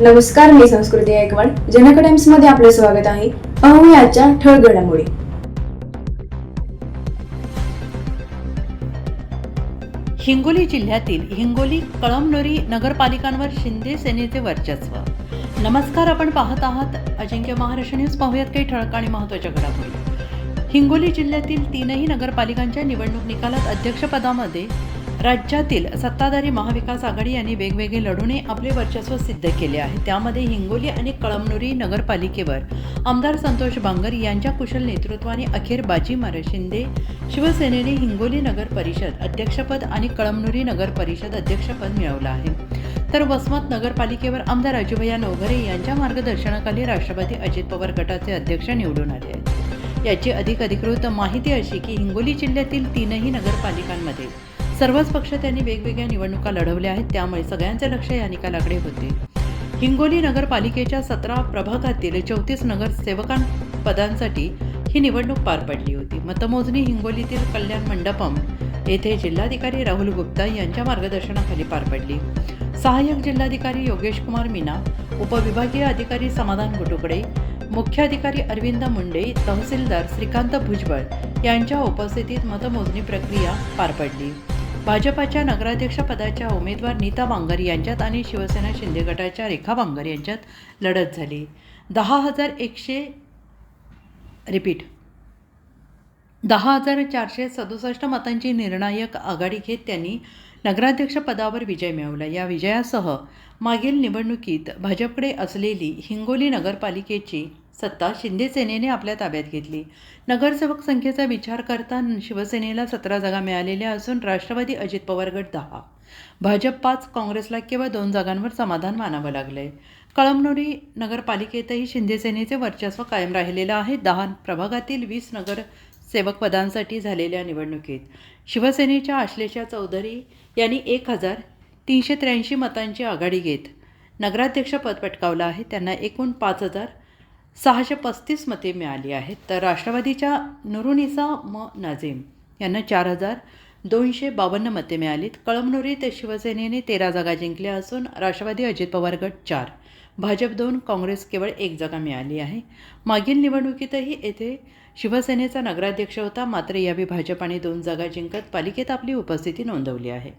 नमस्कार, मी संस्कृती गायकवाड. जनक टाइम्स मध्ये आपलं स्वागत आहे. पाहूया आजच्या ठळक घडामोडी. हिंगोली जिल्ह्यातील हिंगोली कळमनुरी नगरपालिकांवर शिंदे सेनेचे वर्चस्व. नमस्कार, आपण पाहत आहात अजिंक्य महाराष्ट्र न्यूज. पाहूयात काही ठळक आणि महत्त्वाच्या घडामोडी. हिंगोली जिल्ह्यातील तीनही नगरपालिकांच्या निवडणूक निकालात अध्यक्षपदामध्ये राज्यातील सत्ताधारी महाविकास आघाडी यांनी वेगवेगळे लढूने आपले वर्चस्व सिद्ध केले आहे. त्यामध्ये हिंगोली आणि कळमनुरी नगरपालिकेवर आमदार संतोष बांगर यांच्या कुशल नेतृत्वाने अखेर बाजी मारत शिंदे शिवसेनेने हिंगोली नगर परिषद अध्यक्षपद आणि कळमनुरी नगर परिषद अध्यक्षपद मिळवलं आहे. तर वसमत नगरपालिकेवर आमदार राजूभैया नवघरे यांच्या मार्गदर्शनाखाली राष्ट्रवादी अजित पवार गटाचे अध्यक्ष निवडून आले आहेत. याची अधिकृत माहिती अशी की हिंगोली जिल्ह्यातील तीनही नगरपालिकांमध्ये सर्वच पक्ष त्यांनी वेगवेगळ्या निवडणुका लढवल्या आहेत. त्यामुळे सगळ्यांचे लक्ष या निकालाकडे होते. हिंगोली नगरपालिकेच्या 17 प्रभागातील 34 नगरसेवकांपदांसाठी ही निवडणूक पार पडली होती. मतमोजणी हिंगोलीतील कल्याण मंडपम येथे जिल्हाधिकारी राहुल गुप्ता यांच्या मार्गदर्शनाखाली पार पडली. सहाय्यक जिल्हाधिकारी योगेश कुमार मीना, उपविभागीय अधिकारी समाधान गुटुकडे, मुख्य अधिकारी अरविंद मुंडे, तहसीलदार श्रीकांत भुजबळ यांच्या उपस्थितीत मतमोजणी प्रक्रिया पार पडली. भाजपाच्या नगराध्यक्षपदाच्या उमेदवार नीता बांगर यांच्यात आणि शिवसेना शिंदे गटाच्या रेखा बांगर यांच्यात लढत झाली. 10,467 मतांची निर्णायक आघाडी घेत त्यांनी नगराध्यक्षपदावर विजय मिळवला. या विजयासह मागील निवडणुकीत भाजपकडे असलेली हिंगोली नगरपालिकेची सत्ता शिंदे सेनेने आपल्या ताब्यात घेतली. नगरसेवक संख्येचा विचार करता शिवसेनेला 17 जागा मिळालेल्या असून राष्ट्रवादी अजित पवार गट 10, भाजप 5, काँग्रेसला केवळ 2 जागांवर समाधान मानावं लागलंय. कळमनुरी नगरपालिकेतही शिंदे सेनेचे वर्चस्व कायम राहिलेलं आहे. 10 प्रभागातील 20 नगरसेवक पदांसाठी झालेल्या निवडणुकीत शिवसेनेच्या आश्लेषा चौधरी यांनी 1,383 मतांची आघाडी घेत नगराध्यक्षपद पटकावलं आहे. त्यांना एकूण 5,635 मते मिळाली आहेत. तर राष्ट्रवादीच्या नुरुनिसा नाझीम यांना 4,252 मते मिळालीत. कळमनुरीत शिवसेनेने 13 जागा जिंकल्या असून राष्ट्रवादी अजित पवार गट 4, भाजप 2, काँग्रेस केवळ 1 जागा मिळाली आहे. मागील निवडणुकीतही येथे शिवसेनेचा नगराध्यक्ष होता, मात्र यावेळी भाजपाने 2 जागा जिंकत पालिकेत आपली उपस्थिती नोंदवली आहे.